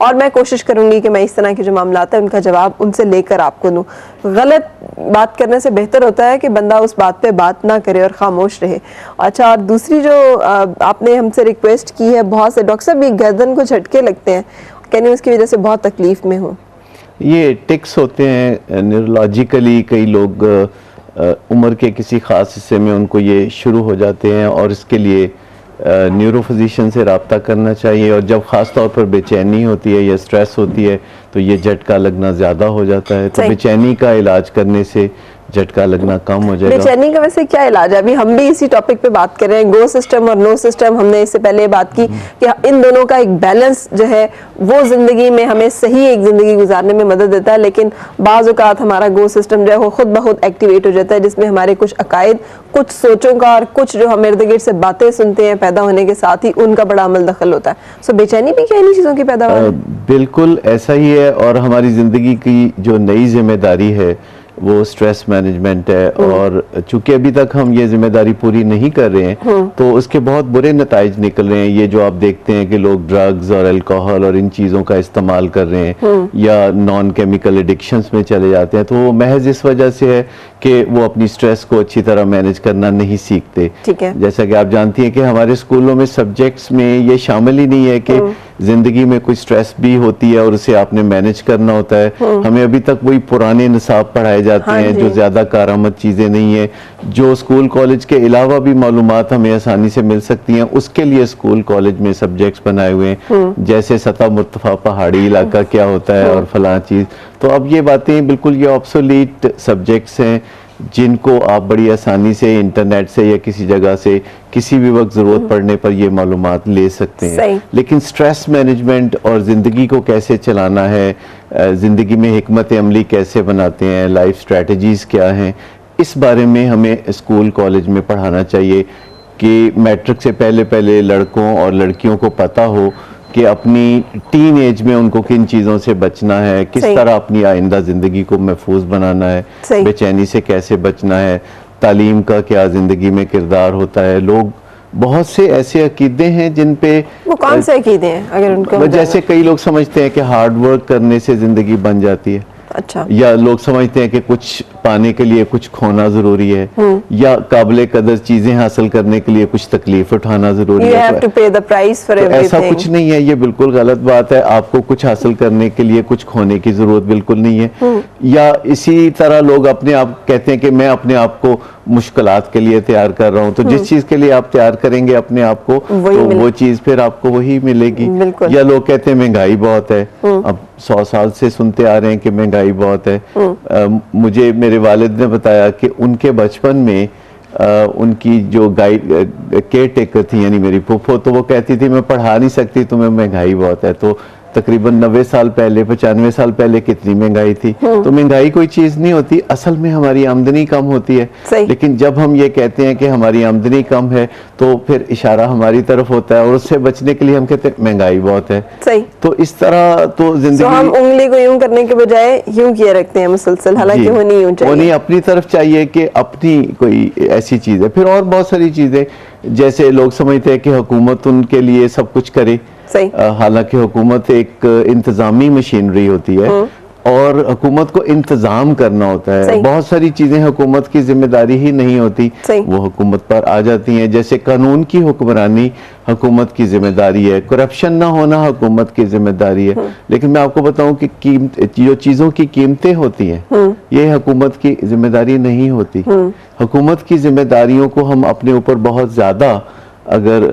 और मैं कोशिश करूंगी कि मैं इस तरह के जो मामलात है उनका जवाब उनसे लेकर आपको दूं। गलत बात करने से बेहतर होता है कि बंदा उस बात पे बात ना करे और खामोश रहे। अच्छा, और दूसरी जो आपने हमसे रिक्वेस्ट की है, बहुत से डॉक्टर साहब भी गर्दन को झटके लगते हैं, कहने उसकी वजह से बहुत तकलीफ में हूँ। ये टिक्स होते हैं न्यूरोलॉजिकली, कई लोग उम्र के किसी ख़ास हिस्से में उनको ये शुरू हो जाते हैं और इसके लिए न्यूरो फिजिशियन से रब्ता करना चाहिए। और जब ख़ास तौर पर बेचैनी होती है या स्ट्रेस होती है तो ये झटका लगना ज़्यादा हो जाता है। तो बेचैनी का इलाज करने से झटका लगना कम हो जाएगा। बेचैनी का वैसे क्या इलाज है? अभी हम भी इसी टॉपिक पे बात कर रहे हैं, गो सिस्टम और नो सिस्टम। हमने इससे पहले बात की कि इन दोनों का एक बैलेंस जो है वो जिंदगी में हमें सही एक जिंदगी गुजारने में मदद देता है। लेकिन बाज़ औक़ात हमारा गो सिस्टम जो है वो खुद ब खुद एक्टिवेट हो जाता है, जिसमें हमारे कुछ अकायद, कुछ सोचों का और कुछ जो हम इर्द गिर्द से बातें सुनते हैं पैदा होने के साथ ही उनका बड़ा अमल दखल होता है। सो बेचैनी भी क्या इन्हीं चीज़ों की पैदावार है? बिल्कुल ऐसा ही है। और हमारी ज़िंदगी की जो नई जिम्मेदारी है वो स्ट्रेस मैनेजमेंट है। और चूंकि अभी तक हम ये जिम्मेदारी पूरी नहीं कर रहे हैं तो उसके बहुत बुरे नताइज निकल रहे हैं। ये जो आप देखते हैं कि लोग ड्रग्स और अल्कोहल और इन चीज़ों का इस्तेमाल कर रहे हैं या नॉन केमिकल एडिक्शंस में चले जाते हैं, तो वो महज इस वजह से है कि वो अपनी स्ट्रेस को अच्छी तरह मैनेज करना नहीं सीखते। ठीक है। जैसा कि आप जानती हैं कि हमारे स्कूलों में सब्जेक्ट्स में ये शामिल ही नहीं है कि जिंदगी में कोई स्ट्रेस भी होती है और उसे आपने मैनेज करना होता है। हमें अभी तक वही पुराने निसाब पढ़ाए जाते हैं जो ज्यादा कारामद चीजें नहीं है। जो स्कूल कॉलेज के अलावा भी मालूमात हमें आसानी से मिल सकती हैं, उसके लिए स्कूल कॉलेज में सब्जेक्ट्स बनाए हुए हैं, जैसे सतह मुर्तफा पहाड़ी इलाका क्या होता है और फलां चीज। तो अब ये बातें बिल्कुल ये ऑब्सोलीट सब्जेक्ट्स हैं जिनको आप बड़ी आसानी से इंटरनेट से या किसी जगह से किसी भी वक्त ज़रूरत पड़ने पर ये मालूमात ले सकते हैं। लेकिन स्ट्रेस मैनेजमेंट और ज़िंदगी को कैसे चलाना है, ज़िंदगी में हिकमत अमली कैसे बनाते हैं, लाइफ स्ट्रैटेजीज़ क्या हैं, इस बारे में हमें स्कूल कॉलेज में पढ़ाना चाहिए कि मैट्रिक से पहले पहले लड़कों और लड़कियों को पता हो कि अपनी टीन एज में उनको किन चीज़ों से बचना है, किस तरह अपनी आइंदा ज़िंदगी को महफूज बनाना है, बेचैनी से कैसे बचना है, तालीम का क्या ज़िंदगी में किरदार होता है। लोग बहुत से ऐसे अकीदे हैं जिन पे वो कौन से अकीदे हैं अगर उनको, जैसे कई लोग समझते हैं कि हार्ड वर्क करने से ज़िंदगी बन जाती है। अच्छा। या लोग समझते हैं कि कुछ पाने के लिए कुछ खोना जरूरी है, या काबिल कदर चीजें हासिल करने के लिए कुछ तकलीफ उठाना जरूरी है। You have to pay the price for everything। ऐसा कुछ नहीं है, ये बिल्कुल गलत बात है। आपको कुछ हासिल करने के लिए कुछ खोने की जरूरत बिल्कुल नहीं है। या इसी तरह लोग अपने आप कहते हैं कि मैं अपने आप को मुश्किलात के लिए तैयार कर रहा हूँ। तो जिस चीज के लिए आप तैयार करेंगे अपने आप को तो वो चीज फिर आपको वही मिलेगी। या लोग कहते हैं महंगाई बहुत है, अब 100 साल से सुनते आ रहे हैं कि महंगाई बहुत है। मुझे मेरे वालिद ने बताया कि उनके बचपन में उनकी जो गाइड केयर टेकर थी यानी मेरी फूफो, तो वो कहती थी मैं पढ़ा नहीं सकती, तुम्हें महंगाई बहुत है। तो तकरीबन 90 साल पहले 95 साल पहले कितनी महंगाई थी। तो महंगाई कोई चीज नहीं होती, असल में हमारी आमदनी कम होती है। लेकिन जब हम ये कहते हैं कि हमारी आमदनी कम है तो फिर इशारा हमारी तरफ होता है और उससे बचने के लिए हम कहते हैं महंगाई बहुत है। सही। तो इस तरह तो जिंदगी हम उंगली को यूं करने के बजाय यूं किए रखते हैं मुसलसल, हालांकि वो नहीं यूं चाहिए। वो नहीं, अपनी तरफ चाहिए कि अपनी कोई ऐसी चीज है। फिर और बहुत सारी चीजें, जैसे लोग समझते हैं कि हुकूमत उनके लिए सब कुछ करे, हालांकि हुकूमत एक इंतजामी मशीनरी होती है और हुकूमत को इंतजाम करना होता है। बहुत सारी चीजें हुकूमत की जिम्मेदारी ही नहीं होती, वो हुकूमत पर आ जाती हैं। जैसे कानून की हुक्मरानी हुकूमत की जिम्मेदारी है, करप्शन ना होना हुकूमत की जिम्मेदारी है। लेकिन मैं आपको बताऊं कि जो चीजों की कीमतें होती हैं ये हुकूमत की जिम्मेदारी नहीं होती। हुकूमत की जिम्मेदारियों को हम अपने ऊपर बहुत ज्यादा अगर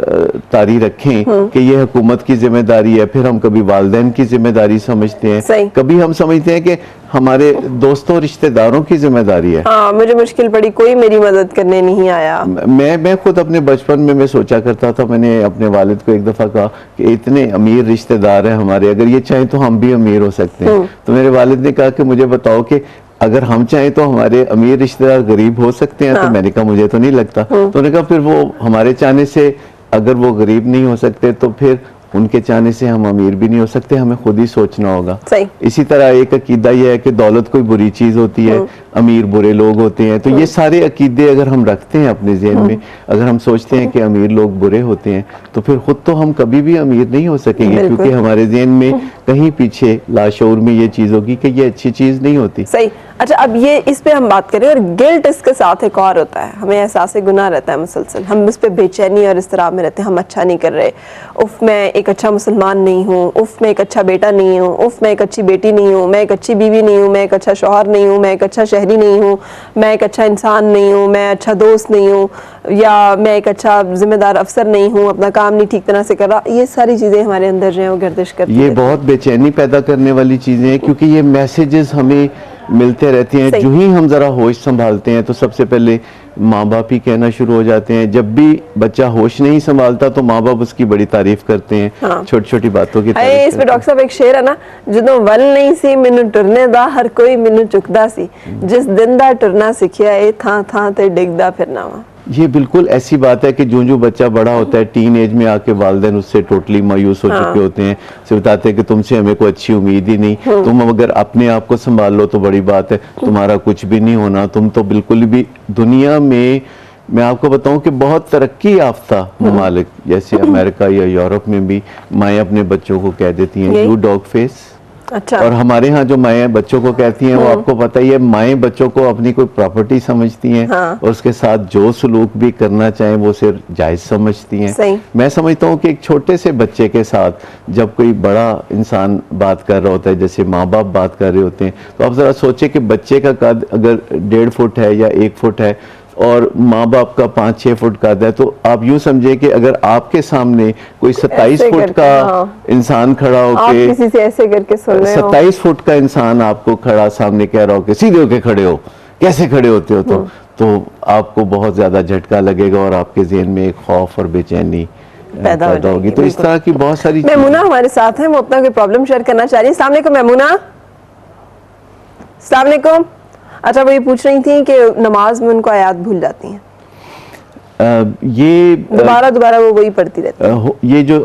तारी रखें कि ये हुकूमत की जिम्मेदारी है, फिर हम कभी वालिदैन की जिम्मेदारी समझते हैं, कभी हम समझते हैं कि हमारे दोस्तों रिश्तेदारों की जिम्मेदारी है। हाँ, मुझे मुश्किल पड़ी, कोई मेरी मदद करने नहीं आया। मैं खुद अपने बचपन में मैं सोचा करता था, मैंने अपने वालिद को एक दफा कहा कि इतने अमीर रिश्तेदार हैं हमारे, अगर ये चाहें तो हम भी अमीर हो सकते हैं। तो मेरे वालिद ने कहा कि मुझे बताओ कि अगर हम चाहें तो हमारे अमीर रिश्तेदार गरीब हो सकते हैं। तो मैंने कहा मुझे तो नहीं लगता। तो उन्होंने कहा फिर वो हमारे चाहने से अगर वो गरीब नहीं हो सकते तो फिर उनके चाहने से हम अमीर भी नहीं हो सकते, हमें खुद ही सोचना होगा। सही। इसी तरह एक अकीदा यह है कि दौलत कोई बुरी चीज होती है, अमीर बुरे लोग होते हैं, तो ये सारे अकीदे अगर हम रखते हैं अपने ज़हन में, अगर हम सोचते हैं कि अमीर लोग बुरे होते हैं, तो फिर खुद तो हम कभी भी अमीर नहीं हो सकेंगे, क्योंकि हमारे ज़हन में कहीं पीछे लाशऊर में ये चीज होगी कि ये अच्छी चीज नहीं होती। सही। अच्छा, अब ये इस पे हम बात करें, और गिल्ट इसके साथ एक और होता है, हमें एहसास गुनाह रहता है मुसलसल, हम उस पर बेचैनी और इस्तिराब में रहते हैं, हम अच्छा नहीं कर रहे, उफ मैं एक अच्छा मुसलमान नहीं हूँ, उफ मैं एक अच्छा बेटा नहीं हूँ, उफ मैं एक अच्छी बेटी नहीं हूँ, मैं एक अच्छी बीवी नहीं हूँ, मैं एक अच्छा शौहर नहीं हूँ, मैं एक अच्छा शहरी नहीं हूँ, मैं एक अच्छा इंसान नहीं हूँ, मैं अच्छा दोस्त नहीं हूँ, या मैं एक अच्छा जिम्मेदार अफसर नहीं हूँ, अपना काम नहीं ठीक तरह से कर रहा। ये सारी चीज़ें हमारे अंदर जो है वो गर्दिश करती है। ये बहुत बेचैनी पैदा करने वाली चीजें हैं, क्योंकि ये मैसेजेस हमें मिलते रहते हैं। जो ही हम जरा होश संभालते हैं तो सबसे पहले माँ बाप ही कहना शुरू हो जाते हैं। जब भी बच्चा होश नहीं संभालता तो माँ बाप उसकी बड़ी तारीफ करते हैं, हाँ। छोटी छोटी बातों की तारीफ। इसमें डॉक्टर साहब एक शेर है ना, ਜਦੋਂ ਵੱਲ नहीं सी मैनू टुरने दा हर कोई मैनू चुकदा सी, जिस दिन दा टुरना सिखिया ए थां थां ते डिगदा फिरना वा। ये बिल्कुल ऐसी बात है कि जो बच्चा बड़ा होता है, टीन एज में आके वालिदैन उससे टोटली मायूस हो चुके होते हैं, से बताते हैं कि तुमसे हमें कोई अच्छी उम्मीद ही नहीं, तुम अगर अपने आप को संभाल लो तो बड़ी बात है, तुम्हारा कुछ भी नहीं होना, तुम तो बिल्कुल भी। दुनिया में मैं आपको बताऊं कि बहुत तरक्की याफ्ता ममालिक जैसे अमेरिका या यूरोप में भी माएँ अपने बच्चों को कह देती हैं यू डॉग फेस। अच्छा। और हमारे यहाँ जो माएँ बच्चों को कहती हैं वो आपको पता ही है, माएँ बच्चों को अपनी कोई प्रॉपर्टी समझती हैं, हाँ। और उसके साथ जो सलूक भी करना चाहें वो सिर्फ जायज समझती हैं। सही। मैं समझता हूँ कि एक छोटे से बच्चे के साथ जब कोई बड़ा इंसान बात कर रहा होता है, जैसे माँ बाप बात कर रहे होते हैं, तो आप जरा सोचे कि बच्चे का कद अगर 1.5 फुट है या 1 फुट है और माँ बाप का 5-6 फुट कद है, तो आप यूं समझे कि अगर आपके सामने कोई 27 फुट का इंसान खड़ा होके, किसी से ऐसे करके सुन रहे हो, 27 फुट का इंसान आपको खड़ा सामने कह रहा हो कि सीधे होके खड़े हो, कैसे खड़े होते हो, तो आपको बहुत ज्यादा झटका लगेगा और आपके ज़हन में एक खौफ और बेचैनी पैदा होगी। तो इस तरह की बहुत सारी। मेमुना हमारे साथ है, वो अपना कोई प्रॉब्लम शेयर करना चाह रही है। अस्सलाम वालेकुम मेमुना। अस्सलाम वालेकुम। अच्छा, वो ये पूछ रही थी कि नमाज में उनको आयात भूल जाती हैं, ये दोबारा वो वही पढ़ती रहती है। ये जो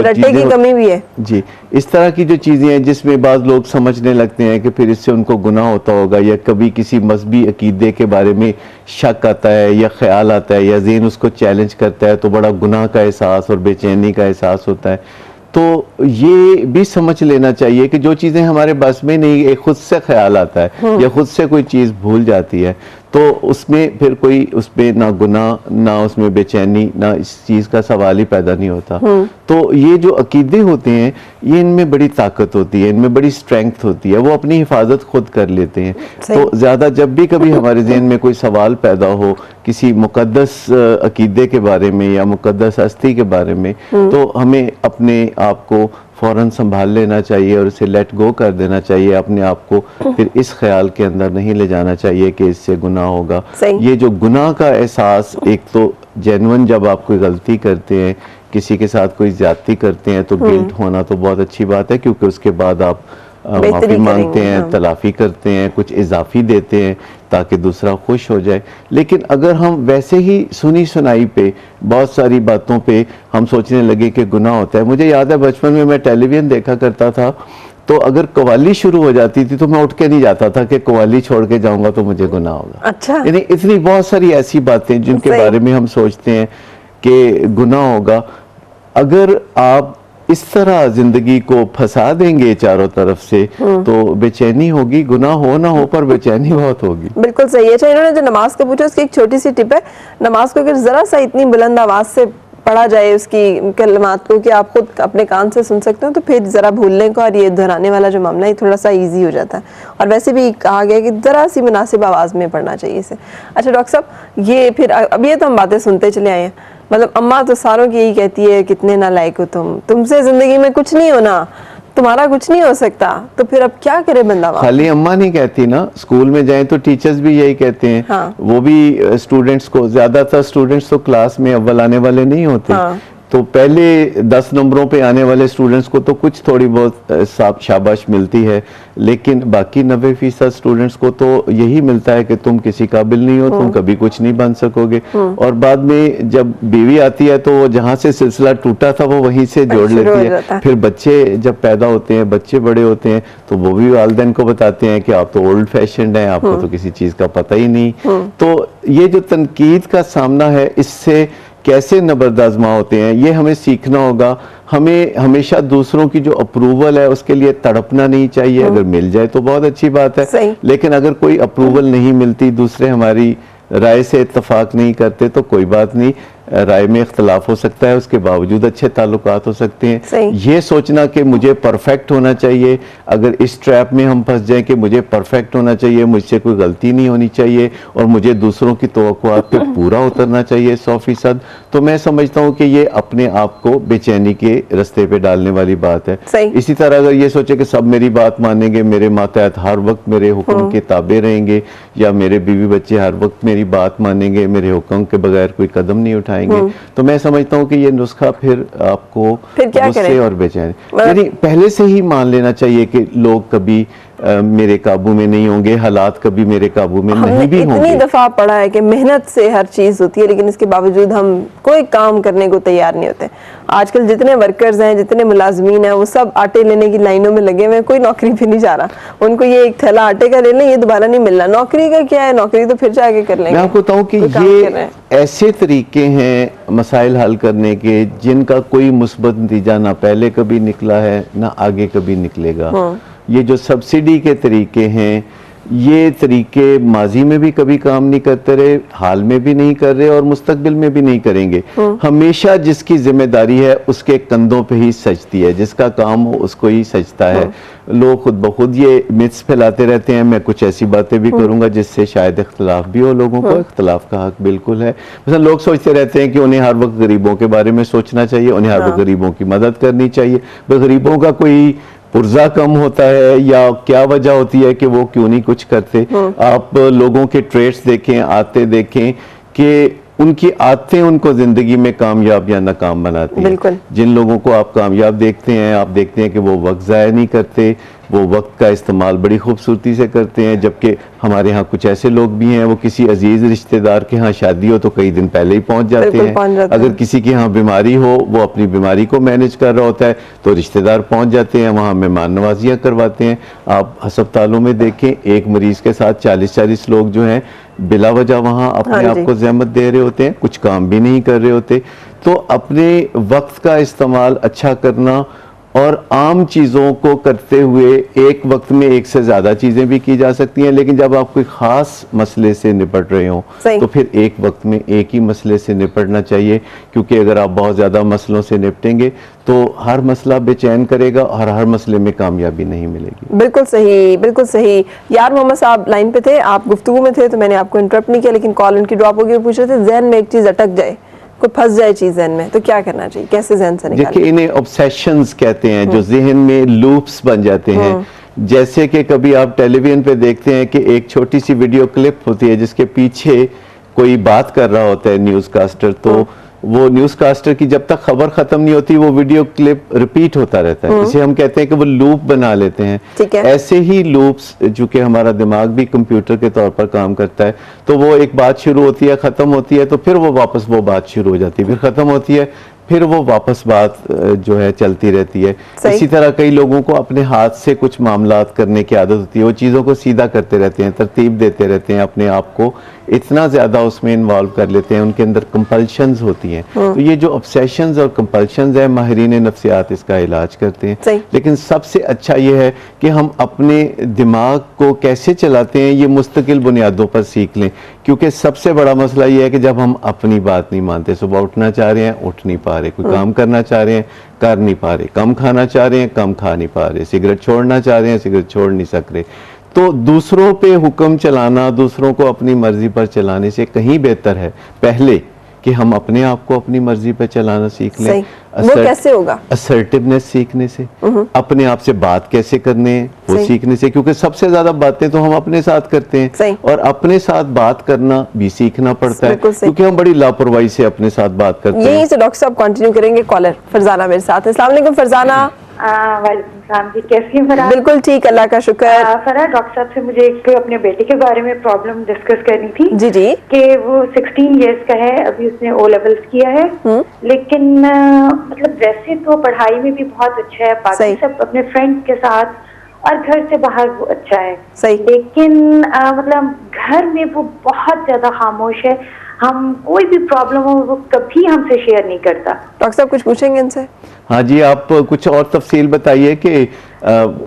रट्टे की कमी भी है जी। इस तरह की जो चीजें हैं जिसमें बाज लोग समझने लगते हैं कि फिर इससे उनको गुनाह होता होगा, या कभी किसी मजहबी अकीदे के बारे में शक आता है या ख्याल आता है या ज़हन उसको चैलेंज करता है, तो बड़ा गुनाह का एहसास और बेचैनी का एहसास होता है। तो ये भी समझ लेना चाहिए कि जो चीज़ें हमारे बस में नहीं, एक खुद से ख्याल आता है या खुद से कोई चीज़ भूल जाती है, तो उसमें फिर कोई उसमें ना गुनाह, ना उसमें बेचैनी, ना इस चीज़ का सवाल ही पैदा नहीं होता। तो ये जो अकीदे होते हैं, ये इनमें बड़ी ताकत होती है, इनमें बड़ी स्ट्रेंथ होती है, वो अपनी हिफाजत खुद कर लेते हैं। तो ज़्यादा जब भी कभी हमारे ज़हन में कोई सवाल पैदा हो किसी मुकद्दस अकीदे के बारे में या मुकद्दस हस्ती के बारे में, तो हमें अपने आप को फौरन संभाल लेना चाहिए और उसे लेट गो कर देना चाहिए। अपने आप को फिर इस ख्याल के अंदर नहीं ले जाना चाहिए कि इससे गुनाह होगा। ये जो गुनाह का एहसास, एक तो जेन्युइन जब आप कोई गलती करते हैं, किसी के साथ कोई ज्यादती करते हैं, तो गिल्ट होना तो बहुत अच्छी बात है, क्योंकि उसके बाद आप माफी मांगते हैं, तलाफी करते हैं, कुछ इजाफी देते हैं ताकि दूसरा खुश हो जाए। लेकिन अगर हम वैसे ही सुनी सुनाई पे बहुत सारी बातों पे हम सोचने लगे कि गुनाह होता है। मुझे याद है बचपन में मैं टेलीविजन देखा करता था, तो अगर कव्वाली शुरू हो जाती थी तो मैं उठ के नहीं जाता था कि कव्वाली छोड़ के जाऊंगा तो मुझे गुनाह होगा। अच्छा। यानी इतनी बहुत सारी ऐसी बातें जिनके बारे में हम सोचते हैं कि गुनाह होगा। अगर आप इस तरह जिंदगी को फंसा देंगे चारों तरफ से, तो बेचैनी होगी, गुनाह हो ना हो पर बेचैनी बहुत होगी। बिल्कुल सही है। अच्छा, इन्होंने जो नमाज का पूछा उसकी एक छोटी सी टिप है, नमाज को अगर जरा सा इतनी बुलंद आवाज से पढ़ा जाए उसकी कलमात को कि आप खुद अपने कान से सुन सकते हो, तो फिर जरा भूलने का और ये दोहराने वाला जो मामला है थोड़ा सा इजी हो जाता है। और वैसे भी कहा गया कि जरा सी मुनासिब आवाज में पढ़ना चाहिए इसे। अच्छा डॉक्टर साहब, ये फिर अब ये तो हम बातें सुनते चले आए हैं, मतलब अम्मा तो सारों की यही कहती है कितने नालायक हो तुम, तुमसे जिंदगी में कुछ नहीं होना, तुम्हारा कुछ नहीं हो सकता, तो फिर अब क्या करे बंदा? खाली अम्मा नहीं कहती ना, स्कूल में जाए तो टीचर्स भी यही कहते हैं। हाँ। वो भी स्टूडेंट्स को, ज्यादातर स्टूडेंट्स तो क्लास में अव्वल आने वाले नहीं होते। हाँ। तो तो पहले 10 नंबरों पे आने वाले स्टूडेंट्स को तो कुछ थोड़ी बहुत शाबाश मिलती है, लेकिन बाकी 90% स्टूडेंट्स को तो यही मिलता है कि तुम किसी काबिल नहीं हो, तुम कभी कुछ नहीं बन सकोगे। और बाद में जब बीवी आती है तो जहाँ से सिलसिला टूटा था वो वहीं से जोड़ लेती है। फिर बच्चे जब पैदा होते हैं, बच्चे बड़े होते हैं, तो वो भी वालिदैन को बताते हैं कि आप तो ओल्ड फैशन्ड हैं, आपको तो किसी चीज का पता ही नहीं। तो ये जो तनकीद का सामना है, इससे कैसे नबरदाजमा होते हैं, ये हमें सीखना होगा। हमें हमेशा दूसरों की जो अप्रूवल है उसके लिए तड़पना नहीं चाहिए। अगर मिल जाए तो बहुत अच्छी बात है, लेकिन अगर कोई अप्रूवल नहीं मिलती, दूसरे हमारी राय से इत्तफाक नहीं करते, तो कोई बात नहीं, राय में इख्तलाफ हो सकता है, उसके बावजूद अच्छे ताल्लुकात हो सकते हैं। ये सोचना कि मुझे परफेक्ट होना चाहिए, अगर इस ट्रैप में हम फंस जाएं कि मुझे परफेक्ट होना चाहिए, मुझसे कोई गलती नहीं होनी चाहिए और मुझे दूसरों की तवक्कुआत पे पूरा उतरना चाहिए 100%, तो मैं समझता हूँ कि ये अपने आप को बेचैनी के रास्ते पे डालने वाली बात है। इसी तरह अगर ये सोचे कि सब मेरी बात मानेंगे, मेरे मातहत हर वक्त मेरे हुक्म के ताबे रहेंगे, या मेरे बीवी बच्चे हर वक्त मेरी बात मानेंगे, मेरे हुक्म के बगैर कोई कदम नहीं उठाएंगे, तो मैं समझता हूँ कि ये नुस्खा फिर आपको गुस्से और बेचैनी, यानी पहले से ही मान लेना चाहिए कि लोग कभी मेरे काबू में नहीं होंगे, हालात कभी मेरे काबू में नहीं भी होंगे। इतनी दफा पढ़ा है कि मेहनत से हर चीज होती है, लेकिन इसके बावजूद हम कोई काम करने को तैयार नहीं होते। आजकल जितने वर्कर्स हैं, जितने मुलाजमीन हैं, वो सब आटे लेने की लाइनों में लगे हुए हैं, कोई नौकरी पे नहीं जा रहा। उनको ये एक थैला आटे का ले लें, ये दोबारा नहीं मिलना। नौकरी का क्या है, नौकरी तो फिर जाके कर लेंगे। मैं आपको बताऊं कि ये ऐसे तरीके हैं मसाइल हल करने के जिनका कोई मुस्बत नतीजा ना पहले कभी निकला है, ना आगे कभी निकलेगा। ये जो सब्सिडी के तरीके हैं, ये तरीके माजी में भी कभी काम नहीं करते रहे, हाल में भी नहीं कर रहे और मुस्तकबिल में भी नहीं करेंगे। हमेशा जिसकी जिम्मेदारी है उसके कंधों पे ही सजती है, जिसका काम हो उसको ही सजता है। लोग खुद ब खुद ये मिथ्स फैलाते रहते हैं। मैं कुछ ऐसी बातें भी करूंगा जिससे शायद इख्तलाफ भी हो, लोगों को इख्तलाफ का हक बिल्कुल है। मतलब लोग सोचते रहते हैं कि उन्हें हर वक्त गरीबों के बारे में सोचना चाहिए, उन्हें हर वक्त गरीबों की मदद करनी चाहिए। गरीबों का कोई पुर्जा कम होता है या क्या वजह होती है कि वो क्यों नहीं कुछ करते। आप लोगों के ट्रेड्स देखें, आते देखें कि उनकी आदतें उनको जिंदगी में कामयाब या नाकाम बनाती हैं। जिन लोगों को आप कामयाब देखते हैं, आप देखते हैं कि वो वक्त ज़ाया नहीं करते, वो वक्त का इस्तेमाल बड़ी खूबसूरती से करते हैं। जबकि हमारे यहाँ कुछ ऐसे लोग भी हैं, वो किसी अजीज रिश्तेदार के यहाँ शादी हो तो कई दिन पहले ही पहुंच जाते हैं। अगर किसी के यहाँ बीमारी हो, वो अपनी बीमारी को मैनेज कर रहा होता है तो रिश्तेदार पहुंच जाते हैं, वहाँ मेहमान नवाजियाँ करवाते हैं। आप अस्पतालों में देखें, एक मरीज के साथ 40-40 लोग जो हैं बिला वजह वहाँ अपने आप को ज़हमत दे रहे होते हैं, कुछ काम भी नहीं कर रहे होते। तो अपने वक्त का इस्तेमाल अच्छा करना और आम चीज़ों को करते हुए एक वक्त में एक से ज़्यादा चीज़ें भी की जा सकती हैं, लेकिन जब आप कोई ख़ास मसले से निपट रहे हो तो फिर एक वक्त में एक ही मसले से निपटना चाहिए। क्योंकि अगर आप बहुत ज़्यादा मसलों से निपटेंगे तो हर मसला बेचैन करेगा और हर मसले में कामयाबी नहीं मिलेगी। बिल्कुल सही, बिल्कुल सही। यार मोहम्मद साहब लाइन पे थे, आप गुफ्तगू में थे तो मैंने आपको इंटरप्ट नहीं किया, लेकिन कॉल उनकी ड्रॉप हो गई। पूछ रहे थे जहन में एक चीज़ अटक जाए, कोई फंस जाए चीज जहन में, तो क्या करना चाहिए, कैसे जहन से निकालें? देखिए, इन्हें ऑब्सेशंस कहते हैं, जो जहन में लूप्स बन जाते हैं। जैसे कि कभी आप टेलीविजन पे देखते हैं कि एक छोटी सी वीडियो क्लिप होती है जिसके पीछे कोई बात कर रहा होता है न्यूज़ कास्टर, तो वो न्यूज़ कास्टर की जब तक खबर खत्म नहीं होती वो वीडियो क्लिप रिपीट होता रहता है। इसे हम कहते हैं कि वो लूप बना लेते हैं। ऐसे ही लूप्स, चूंकि हमारा दिमाग भी कंप्यूटर के तौर पर काम करता है, तो वो एक बात शुरू होती है, खत्म होती है, तो फिर वो वापस वो बात शुरू हो जाती है, फिर खत्म होती है, फिर वो वापस बात जो है चलती रहती है। इसी तरह कई लोगों को अपने हाथ से कुछ मामलात करने की आदत होती है, वो चीज़ों को सीधा करते रहते हैं, तरतीब देते रहते हैं, अपने आप को इतना ज़्यादा उसमें इन्वॉल्व कर लेते हैं, उनके अंदर कंपल्शंस होती हैं। तो ये जो ऑब्सेशंस और कंपल्शंस है, माहिरीन नफ्सियात इसका इलाज करते हैं। लेकिन सबसे अच्छा ये है कि हम अपने दिमाग को कैसे चलाते हैं ये मुस्तकिल बुनियादों पर सीख लें। क्योंकि सबसे बड़ा मसला ये है कि जब हम अपनी बात नहीं मानते, सुबह उठना चाह रहे हैं उठ नहीं पा रहे, कोई काम करना चाह रहे हैं कर नहीं पा रहे, कम खाना चाह रहे हैं कम खा नहीं पा रहे, सिगरेट छोड़ना चाह रहे हैं सिगरेट छोड़ नहीं सक रहे, तो दूसरों पे हुक्म चलाना, दूसरों को अपनी मर्जी पर चलाने से कहीं बेहतर है पहले कि हम अपने आप को अपनी मर्जी पे चलाना सीख लें। सही। वो कैसे होगा? असर्टिवनेस सीखने से, अपने आप से बात कैसे करने हैं वो सही। सीखने से, क्योंकि सबसे ज्यादा बातें तो हम अपने साथ करते हैं सही। और अपने साथ बात करना भी सीखना पड़ता है, बिल्कुल सही। क्योंकि हम बड़ी लापरवाही से अपने साथ बात करते हैं। यहीं से डॉक्टर साहब कंटिन्यू करेंगे। कॉलर फरजाना मेरे साथ है। अस्सलाम वालेकुम फरजाना। वालेकुम जी, कैसी हैं फराह? बिल्कुल ठीक, अल्लाह का शुक्र। फराह, डॉक्टर साहब से मुझे एक अपने बेटे के बारे में प्रॉब्लम डिस्कस करनी थी। जी जी। कि वो 16 इयर्स का है, अभी उसने ओ लेवल्स किया है, लेकिन मतलब वैसे तो पढ़ाई में भी बहुत अच्छा है, बाकी सही। सब अपने फ्रेंड्स के साथ और घर से बाहर वो अच्छा है। सही। लेकिन मतलब घर में वो बहुत ज्यादा खामोश है। हम कोई भी प्रॉब्लम हो वो कभी हमसे शेयर नहीं करता। डॉक्टर साहब कुछ पूछेंगे इनसे? हाँ जी, आप कुछ और तफसील बताइए कि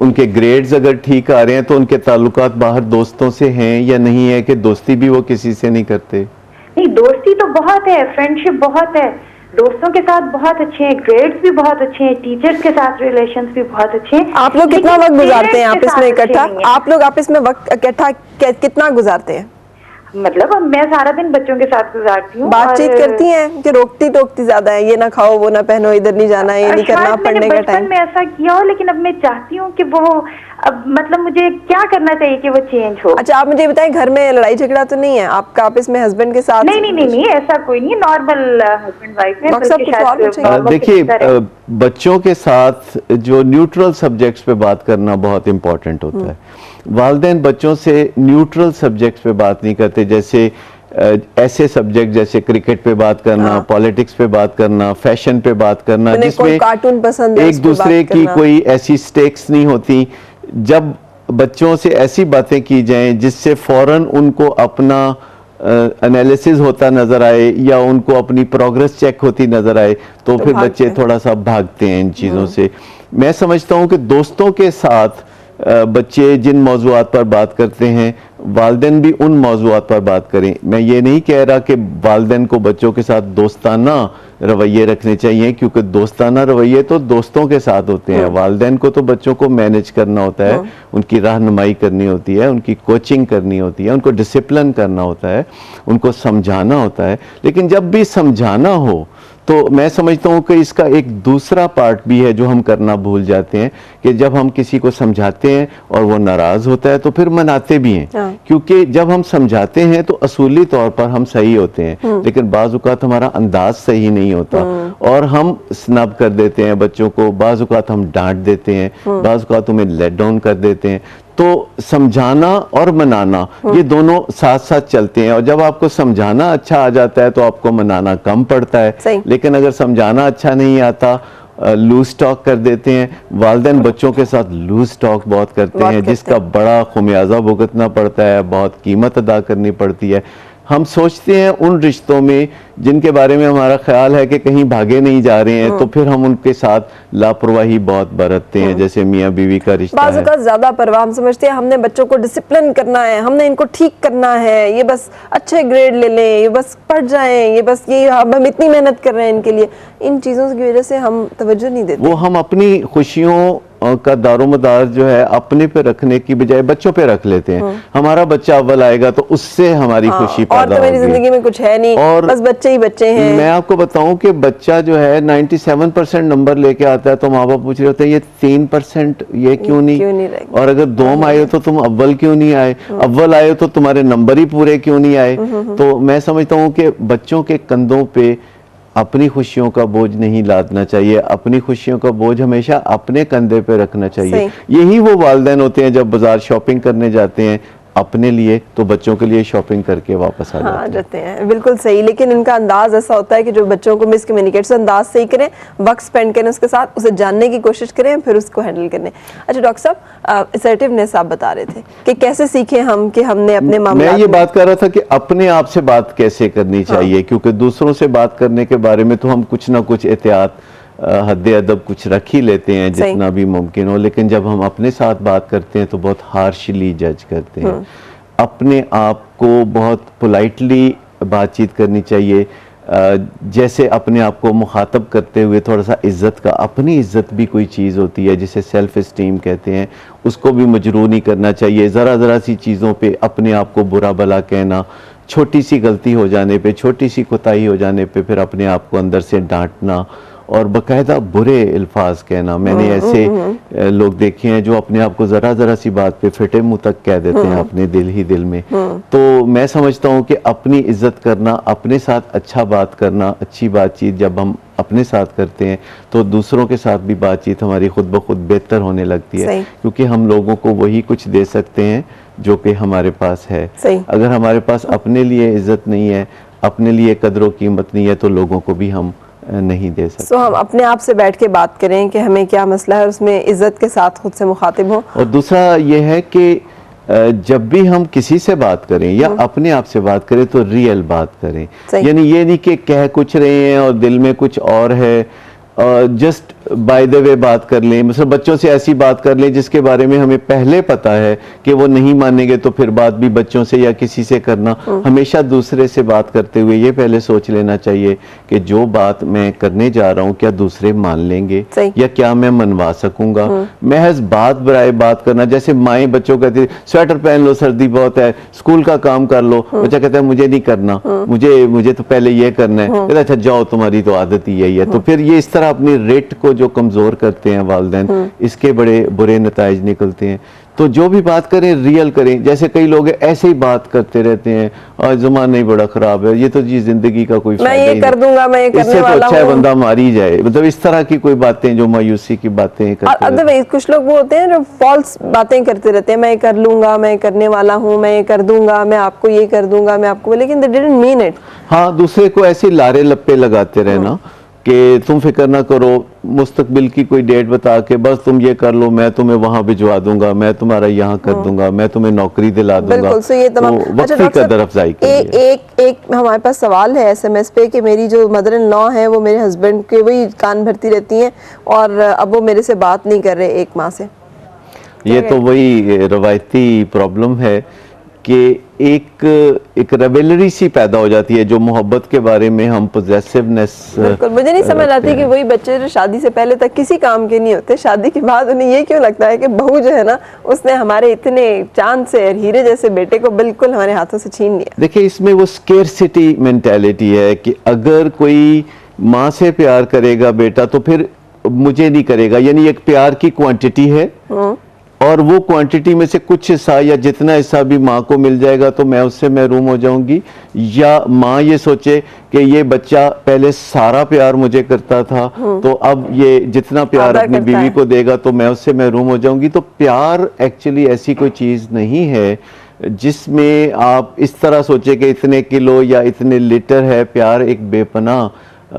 उनके ग्रेड्स अगर ठीक आ रहे हैं तो उनके ताल्लुकात बाहर दोस्तों से हैं या नहीं है, कि दोस्ती भी वो किसी से नहीं करते? नहीं, दोस्ती तो बहुत है, फ्रेंडशिप बहुत है, दोस्तों के साथ बहुत अच्छे हैं, ग्रेड्स भी बहुत अच्छे हैं, टीचर्स के साथ रिलेशंस भी बहुत अच्छे हैं। आप लोग कितना लेकिन वक्त गुजारते हैं parents के आपस में साथ अच्छे इकट्ठा? नहीं हैं। आप लोग आपस में वक्त इकट्ठा कितना गुजारते हैं? मतलब मैं सारा दिन बच्चों के साथ गुजारती हूँ। बातचीत और करती हैं कि रोकती टोकती ज्यादा है, ये ना खाओ, वो ना पहनो, इधर नहीं जाना, ये नहीं करना, शायद पढ़ने मैंने का बचपन टाइम? में ऐसा किया हो, लेकिन अब मैं चाहती हूँ कि वो अब मतलब मुझे क्या करना चाहिए कि वो चेंज हो। अच्छा, आप मुझे बताएं, घर में लड़ाई झगड़ा तो नहीं है आपका आपस में हस्बैंड के साथ? नहीं नहीं नहीं नहीं, ऐसा कोई नहीं, नॉर्मल हस्बैंड वाइफ है। डॉक्टर साहब, बल्कि कुछ और शायद पूछेंगे? बहुत देखिए, बेहतर है। बच्चों के साथ जो न्यूट्रल सब्जेक्ट्स पे बात करना बहुत इंपॉर्टेंट होता है। वालिदैन बच्चों से न्यूट्रल सब्जेक्ट्स पे बात नहीं करते, जैसे ऐसे सब्जेक्ट जैसे क्रिकेट पे बात करना, पॉलिटिक्स पे बात करना, फैशन पे बात करना, उन्हें कोई जिसमें कार्टून पसंद है, उस एक पे दूसरे बात की करना। कोई ऐसी स्टेक्स नहीं होती। जब बच्चों से ऐसी बातें की जाएं जिससे फौरन उनको अपना एनालिसिस होता नजर आए या उनको अपनी प्रोग्रेस चेक होती नजर आए, तो फिर भागते बच्चे हैं। थोड़ा सा भागते हैं इन चीज़ों से। मैं समझता हूँ कि दोस्तों के साथ बच्चे जिन मौज़ूआत पर बात करते हैं, वालिदैन भी उन मौज़ूआत पर बात करें। मैं ये नहीं कह रहा कि वालिदैन को बच्चों के साथ दोस्ताना रवैये रखने चाहिए, क्योंकि दोस्ताना रवैये तो दोस्तों के साथ होते हैं। वालिदैन को तो बच्चों को मैनेज करना होता है, उनकी रहनुमाई करनी होती है, उनकी कोचिंग करनी होती है, उनको डिसिप्लिन करना होता है, उनको समझाना होता है। लेकिन जब भी समझाना हो तो मैं समझता हूँ कि इसका एक दूसरा पार्ट भी है जो हम करना भूल जाते हैं, कि जब हम किसी को समझाते हैं और वो नाराज होता है तो फिर मनाते भी हैं। क्योंकि जब हम समझाते हैं तो असूली तौर पर हम सही होते हैं, लेकिन बाज़ औक़ात हमारा अंदाज सही नहीं होता और हम स्नब कर देते हैं बच्चों को, बाज़ औक़ात हम डांट देते हैं, बाज़ औक़ात उन्हें लेट डाउन कर देते हैं। तो समझाना और मनाना ये दोनों साथ साथ चलते हैं, और जब आपको समझाना अच्छा आ जाता है तो आपको मनाना कम पड़ता है। लेकिन अगर समझाना अच्छा नहीं आता, लूज टॉक कर देते हैं। वालिदैन बच्चों के साथ लूज टॉक बहुत करते हैं, जिसका बड़ा खुमियाजा भुगतना पड़ता है, बहुत कीमत अदा करनी पड़ती है। हम सोचते हैं उन रिश्तों में जिनके बारे में हमारा ख्याल है कि कहीं भागे नहीं जा रहे हैं, तो फिर हम उनके साथ लापरवाही बहुत बरतते हैं, जैसे मियाँ बीवी का रिश्ता है। बाज़ ज्यादा परवाह हम समझते हैं, हमने बच्चों को डिसिप्लिन करना है, हमने इनको ठीक करना है, ये बस अच्छे ग्रेड ले लें, ये बस पढ़ जाएं, ये बस ये हम इतनी मेहनत कर रहे हैं इनके लिए। इन चीजों की वजह से हम तवज्जो नहीं देते। वो हम अपनी खुशियों का दारोमदार जो है अपने पे रखने की बजाय बच्चों पे रख लेते हैं। हमारा बच्चा अव्वल आएगा तो उससे हमारी खुशी पैदा होगी। और तो मेरी जिंदगी में कुछ है नहीं, और बस बच्चे ही बच्चे हैं। मैं आपको बताऊं कि बच्चा जो है 97% नंबर लेके आता है तो माँ बाप पूछ रहे होते हैं ये 3% ये क्यों नहीं और अगर 2 आए तो तुम अव्वल क्यों नहीं आए, अव्वल आए तो तुम्हारे नंबर ही पूरे क्यों नहीं आए। तो मैं समझता हूँ कि बच्चों के कंधों पे अपनी खुशियों का बोझ नहीं लादना चाहिए, अपनी खुशियों का बोझ हमेशा अपने कंधे पे रखना चाहिए। यही वो वालिदैन होते हैं जब बाजार शॉपिंग करने जाते हैं अपने लिए, तो बच्चों के लिए शॉपिंग करके वापस आ जाते हैं। बिल्कुल सही, लेकिन इनका अंदाज ऐसा होता है कि जो बच्चों को मिसकम्युनिकेट अंदाज से ही करें, वक्त स्पेंड करें उसके साथ, उसे जानने की कोशिश करें, फिर उसको हैंडल करने। अच्छा डॉक्टर साहब, असर्टिवनेस आप बता रहे थे कि कैसे सीखें हम कि हमने अपने मामले। मैं ये बात कर रहा था कि अपने आप से बात कैसे करनी चाहिए, क्योंकि दूसरों से बात करने के बारे में तो हम कुछ ना कुछ एहतियात हद्दे अदब कुछ रख ही लेते हैं जितना भी मुमकिन हो, लेकिन जब हम अपने साथ बात करते हैं तो बहुत हार्शली जज करते हैं। अपने आप को बहुत पोलाइटली बातचीत करनी चाहिए, जैसे अपने आप को मुखातब करते हुए थोड़ा सा इज्जत का, अपनी इज्जत भी कोई चीज़ होती है जिसे सेल्फ इस्टीम कहते हैं, उसको भी मजरूह नहीं करना चाहिए। ज़रा ज़रा सी चीज़ों पे अपने आप को बुरा भला कहना, छोटी सी गलती हो जाने पे, छोटी सी कोताही हो जाने पे फिर अपने आप को अंदर से डांटना और बकायदा बुरे अल्फाज कहना। मैंने ऐसे लोग देखे हैं जो अपने आप को जरा जरा सी बात पे फिटे मुंह तक कह देते हैं अपने दिल ही दिल में। तो मैं समझता हूँ कि अपनी इज्जत करना, अपने साथ अच्छा बात करना, अच्छी बातचीत जब हम अपने साथ करते हैं तो दूसरों के साथ भी बातचीत हमारी खुद ब खुद बेहतर होने लगती है, क्योंकि हम लोगों को वही कुछ दे सकते हैं जो कि हमारे पास है। अगर हमारे पास अपने लिए इज्जत नहीं है, अपने लिए कदर कीमत नहीं है, तो लोगों को भी हम नहीं दे सकते। हम अपने आप से बैठ के बात करें कि हमें क्या मसला है और उसमें इज्जत के साथ खुद से मुखातिब हो। और दूसरा ये है कि जब भी हम किसी से बात करें या अपने आप से बात करें तो रियल बात करें, यानी ये नहीं कि कह कुछ रहे हैं और दिल में कुछ और है, जस्ट बाय द वे बात कर लें। मतलब बच्चों से ऐसी बात कर लें जिसके बारे में हमें पहले पता है कि वो नहीं मानेंगे, तो फिर बात भी बच्चों से या किसी से करना। हमेशा दूसरे से बात करते हुए ये पहले सोच लेना चाहिए कि जो बात मैं करने जा रहा हूँ क्या दूसरे मान लेंगे या क्या मैं मनवा सकूंगा। महज बात बराए बात करना, जैसे माएँ बच्चों कहती स्वेटर पहन लो सर्दी बहुत है, स्कूल का काम कर लो, बच्चा कहता है मुझे नहीं करना, मुझे तो पहले ये करना है, कहता अच्छा जाओ तुम्हारी तो आदत ही यही है। तो फिर ये इस तरह अपनी रेट को जो कमजोर करते हैं वालिदैन, इसके बड़े बुरे नताइज निकलते हैं। तो जो भी बात करें रियल करें। जैसे कई लोग ऐसे ही बात करते रहते हैं, आज ज़माना ही बड़ा खराब है, ये तो जी जिंदगी का कोई मैं ये कर दूंगा, मैं ये करने वाला हूं, अच्छा है बंदा मार ही जाए, मतलब इस तरह की कोई बातें जो मायूसी की बातें करते हैं। अदरवाइज कुछ लोग वो होते हैं जो फॉल्स बातें करते रहते हैं, मैं ये कर लूंगा, मैं करने वाला हूँ, मैं ये कर दूंगा, मैं आपको ये कर दूंगा, मैं आपको, लेकिन दे डिडंट मीन इट। हाँ, दूसरे को ऐसे लारे लप्पे लगाते रहना कि तुम फिक्र ना करो, मुस्तकबिल की कोई डेट बता के बस तुम ये कर लो, मैं तुम्हें वहां भिजवा दूंगा, मैं तुम्हारा यहाँ कर दूंगा, मैं तुम्हें नौकरी दिला दूंगा। बिल्कुल, सो ये तमाम वक्ती कदर अफजाई के लिए। एक हमारे पास सवाल है SMS पे कि मेरी जो मदर इन लॉ है वो मेरे हस्बैंड के वही कान भरती रहती हैं और अब वो मेरे से बात नहीं कर रहे 1 माह से। ये तो वही रवायती प्रॉब्लम है कि एक रेबेलरी सी पैदा हो जाती है, जो मोहब्बत के बारे में हम पोजेसिवनेस। बिल्कुल, मुझे नहीं समझ आती कि वही बच्चे जो शादी से पहले तक किसी काम के नहीं होते, शादी के बाद उन्हें ये क्यों लगता है कि बहू जो है ना उसने हमारे इतने चांद से और हीरे जैसे बेटे को बिल्कुल हमारे हाथों से छीन लिया। देखिए, इसमें वो स्केर्सिटी मेंटालिटी है कि अगर कोई माँ से प्यार करेगा बेटा तो फिर मुझे नहीं करेगा, यानी एक प्यार की क्वांटिटी है और वो क्वांटिटी में से कुछ हिस्सा या जितना हिस्सा भी माँ को मिल जाएगा तो मैं उससे महरूम हो जाऊंगी। या माँ ये सोचे कि ये बच्चा पहले सारा प्यार मुझे करता था तो अब ये जितना प्यार अपनी बीवी को देगा तो मैं उससे महरूम हो जाऊंगी। तो प्यार एक्चुअली ऐसी कोई चीज़ नहीं है जिसमें आप इस तरह सोचे कि इतने किलो या इतने लीटर है। प्यार एक बेपनाह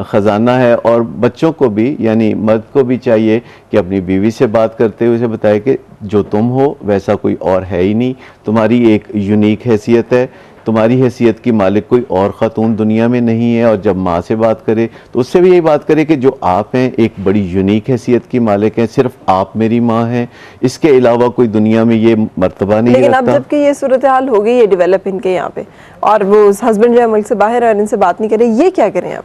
ख़जाना है और बच्चों को भी, यानी मर्द को भी चाहिए कि अपनी बीवी से बात करते हुए उसे बताए कि जो तुम हो वैसा कोई और है ही नहीं, तुम्हारी एक यूनिक हैसियत है, तुम्हारी हैसियत की मालिक कोई और ख़ातून दुनिया में नहीं है। और जब माँ से बात करे तो उससे भी यही बात करे कि जो आप हैं एक बड़ी यूनिक हैसियत की मालिक हैं, सिर्फ आप मेरी माँ हैं, इसके अलावा कोई दुनिया में ये मर्तबा नहीं रखता। लेकिन अब जबकि ये सूरत हाल हो गई है डेवलप इनके यहाँ पे और वो हस्बैंड जो है मुल्क से बाहर है और इनसे बात नहीं करे, ये क्या करें आप?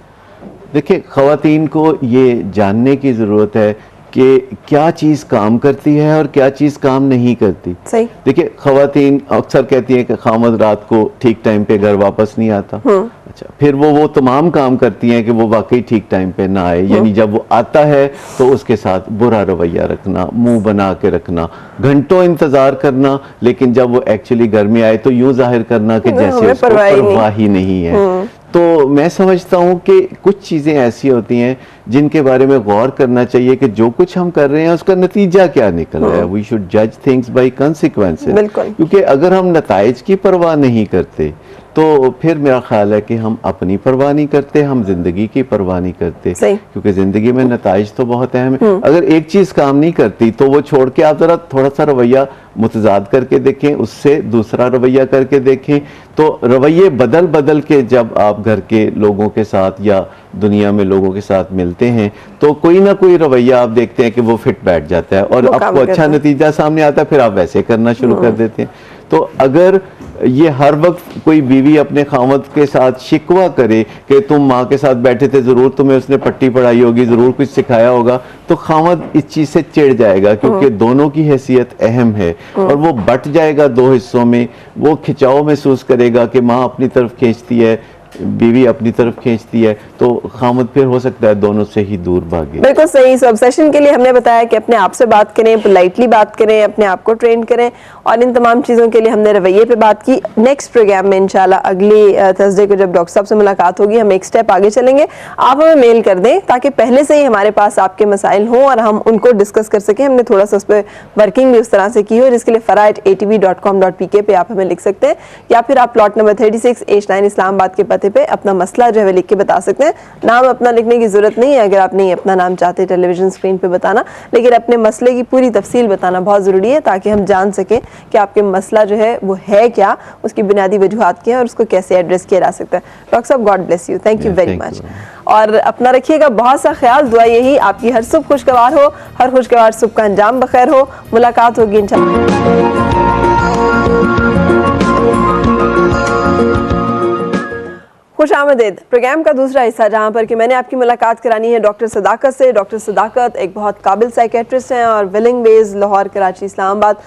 देखिए, ख़वातीन को ये जानने की ज़रूरत है कि क्या चीज़ काम करती है और क्या चीज़ काम नहीं करती। सही। देखिए, ख़वातीन अक्सर कहती हैं कि खामद रात को ठीक टाइम पे घर वापस नहीं आता। अच्छा, फिर वो तमाम काम करती हैं कि वो वाकई ठीक टाइम पे ना आए, यानी जब वो आता है तो उसके साथ बुरा रवैया रखना, मुंह बना के रखना, घंटों इंतज़ार करना, लेकिन जब वो एक्चुअली घर में आए तो यूँ जाहिर करना कि जैसे उसको परवाह ही नहीं है। तो मैं समझता हूँ कि कुछ चीज़ें ऐसी होती हैं जिनके बारे में गौर करना चाहिए कि जो कुछ हम कर रहे हैं उसका नतीजा क्या निकल रहा है। वी शुड जज थिंग्स बाय कॉन्सिक्वेंसेस, क्योंकि अगर हम नताइज की परवाह नहीं करते तो फिर मेरा ख्याल है कि हम अपनी परवाह नहीं करते, हम जिंदगी की परवाह नहीं करते, क्योंकि जिंदगी में नताइज तो बहुत अहम है। अगर एक चीज़ काम नहीं करती तो वो छोड़ के आप ज़रा थोड़ा सा रवैया मुतजाद करके देखें, उससे दूसरा रवैया करके देखें। तो रवैये बदल बदल के जब आप घर के लोगों के साथ या दुनिया में लोगों के साथ मिलते हैं तो कोई ना कोई रवैया आप देखते हैं कि वो फिट बैठ जाता है और आपको अच्छा नतीजा सामने आता है, फिर आप वैसे करना शुरू कर देते हैं। तो अगर ये हर वक्त कोई बीवी अपने खामद के साथ शिकवा करे कि तुम माँ के साथ बैठे थे, जरूर तुम्हें उसने पट्टी पढ़ाई होगी, जरूर कुछ सिखाया होगा, तो खामद इस चीज से चिढ़ जाएगा, क्योंकि दोनों की हैसियत अहम है और वो बट जाएगा दो हिस्सों में। वो खिंचाव महसूस करेगा कि माँ अपनी तरफ खींचती है, बीवी अपनी तरफ खींचती है, तो खामद फिर हो सकता है दोनों से ही दूर भागे। बिल्कुल सही। सो ऑब्सेशन के लिए हमने बताया कि अपने आप से बात करें, पोलाइटली बात करें, अपने आप को ट्रेन करें, और इन तमाम चीज़ों के लिए हमने रवैये पे बात की। नेक्स्ट प्रोग्राम में इंशाल्लाह अगली थर्सडे को जब डॉक्टर साहब से मुलाकात होगी, हम एक स्टेप आगे चलेंगे। आप हमें मेल कर दें ताकि पहले से ही हमारे पास आपके मसाइल हों और हम उनको डिस्कस कर सकें। हमने थोड़ा सा उस पर वर्किंग भी उस तरह से की हो, जिसके लिए farah@atv.com.pk पे आप हमें लिख सकते हैं, या फिर आप प्लॉट नंबर 36 H9 इस्लामाबाद के पते पे अपना मसला जो है लिख के बता सकते हैं। नाम अपना लिखने की जरूरत नहीं है अगर आप नहीं अपना नाम चाहते टेलीविजन स्क्रीन पे बताना, लेकिन अपने मसले की पूरी तफसील बताना बहुत ज़रूरी है ताकि हम जान सकें कि आपके मसला जो है वो है क्या, उसकी बुनियादी वजूहात क्या है और उसको कैसे एड्रेस किया जा सकता है। डॉक्टर साहब, God bless you, thank you very much. और अपना रखिएगा बहुत सा ख्याल। दुआ यही आपकी हर सुबह खुशगवार हो, हर खुशगवार सुबह का अंजाम बखैर हो। मुलाकात होगी इंशाअल्लाह। खुश आमदीद प्रोग्राम का दूसरा हिस्सा, जहाँ पर कि मैंने आपकी मुलाकात करानी है डॉक्टर सदाकत से। डॉक्टर सदाकत एक बहुत काबिल साइकेट्रिस्ट हैं और विलिंग बेस लाहौर, कराची, इस्लामाबाद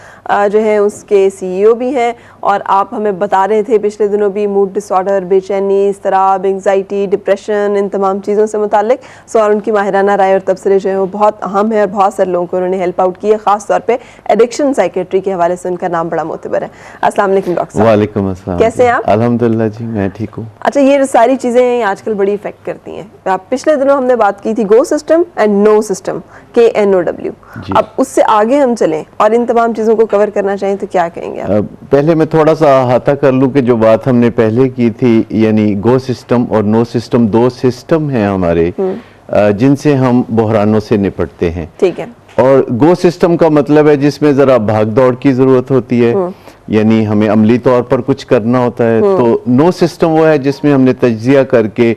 जो है उसके CEO भी हैं। और आप हमें बता रहे थे पिछले दिनों भी मूड डिसऑर्डर, बेचैनी, इस्तराब, एंग्जाइटी, डिप्रेशन, इन तमाम चीज़ों से मुतालिक। सो और उनकी माहिराना राय और तबसरे जो है वो बहुत अहम है और बहुत सारे लोगों को उन्होंने हेल्प आउट की है, ख़ास तौर पे एडिक्शन साइकेट्री के हवाले से उनका नाम बड़ा मोतबर है। अस्सलाम वालेकुम डॉक्टर साहब। वालेकुम अस्सलाम। कैसे हैं आप? अल्हम्दुलिल्लाह जी, मैं ठीक हूँ। अच्छा, ये सारी चीज़ें आजकल बड़ी इफेक्ट करती हैं। आप पिछले दिनों हमने बात की थी go system and no system, KNOW। अब उससे आगे हम चलें और इन तमाम चीज़ों को कवर करना चाहें तो क्या कहेंगे आप? पहले मैं थोड़ा सा अहाता कर लूँ कि जो बात हमने पहले की थी, यानी गो सिस्टम और नो सिस्टम, दो सिस्टम हैं हमारे जिनसे हम बहरानों से निपटते हैं। ठीक है। और गो सिस्टम का मतलब है जिसमें ज़रा भाग दौड़ की ज़रूरत होती है, यानी हमें अमली तौर पर कुछ करना होता है। तो नो सिस्टम वो है जिसमें हमने तज्जिया करके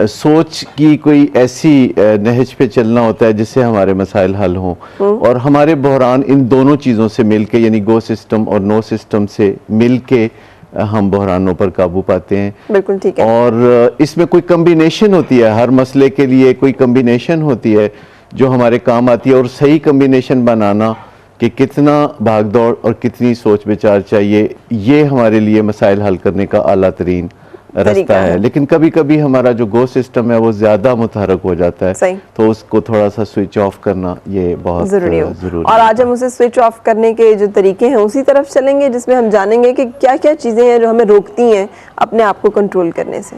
सोच की कोई ऐसी नहज पे चलना होता है जिससे हमारे मसाइल हल हों। और हमारे बहरान इन दोनों चीज़ों से मिलके, यानी गो सिस्टम और नो सिस्टम से मिलके हम बहरानों पर काबू पाते हैं। बिल्कुल ठीक है। और इसमें कोई कम्बिनेशन होती है, हर मसले के लिए कोई कम्बिनेशन होती है जो हमारे काम आती है। और सही कम्बिनेशन बनाना कि कितना भागदौड़ और कितनी सोच विचार चाहिए, ये हमारे लिए मसाइल हल करने का आला तरीन रास्ता है। लेकिन कभी कभी हमारा जो गो सिस्टम है वो ज्यादा मुतहरक हो जाता है, तो उसको थोड़ा सा स्विच ऑफ करना ये बहुत जरूरी है। और आज हम उसे स्विच ऑफ करने के जो तरीके हैं उसी तरफ चलेंगे, जिसमें हम जानेंगे कि क्या क्या चीजें हैं जो हमें रोकती हैं अपने आप को कंट्रोल करने से।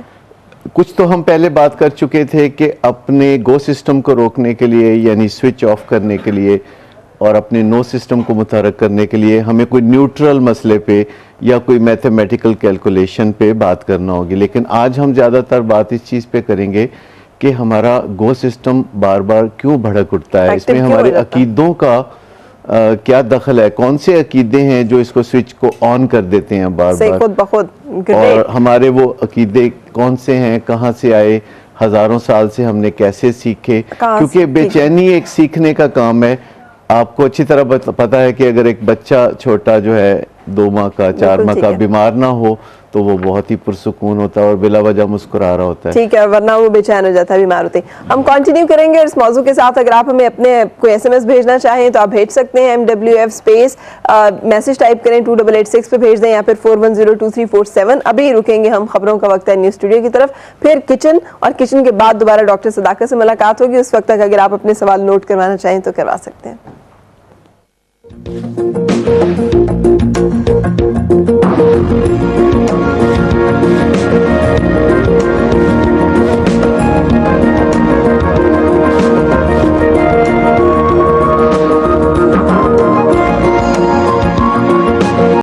कुछ तो हम पहले बात कर चुके थे कि अपने गो सिस्टम को रोकने के लिए, यानी स्विच ऑफ करने के लिए, और अपने नो सिस्टम को मुतहरक करने के लिए हमें कोई न्यूट्रल मसले पे या कोई मैथमेटिकल कैलकुलेशन पे बात करना होगी। लेकिन आज हम ज़्यादातर बात इस चीज़ पे करेंगे कि हमारा गो सिस्टम बार बार क्यों भड़क उठता है, इसमें हमारे अकीदों का क्या दखल है, कौन से अकीदे हैं जो इसको स्विच को ऑन कर देते हैं बार बार, खुद बखुद, और हमारे वो अकीदे कौन से हैं, कहाँ से आए, हज़ारों साल से हमने कैसे सीखे। क्योंकि बेचैनी एक सीखने का काम है। आपको अच्छी तरह पता है कि अगर एक बच्चा छोटा जो है 2 माह का, 4 माह का बीमार ना हो तो वो बहुत ही पुरसुकून होता है और बिला वजह मुस्कुरा रहा होता है। ठीक है, वरना वो बेचैन हो जाता है बीमार होते। हम कंटिन्यू करेंगे और इस मौजू के साथ अगर आप हमें अपने कोई SMS भेजना चाहें तो आप भेज सकते हैं। MWF स्पेस मैसेज टाइप करें 2886 पे भेज दें, या फिर 41023447। अभी रुकेंगे हम, खबरों का वक्त है न्यूज स्टूडियो की तरफ, फिर किचन, और किचन के बाद दोबारा डॉक्टर सदाकत से मुलाकात होगी। उस वक्त तक अगर आप अपने सवाल नोट करवाना चाहें तो करवा सकते हैं।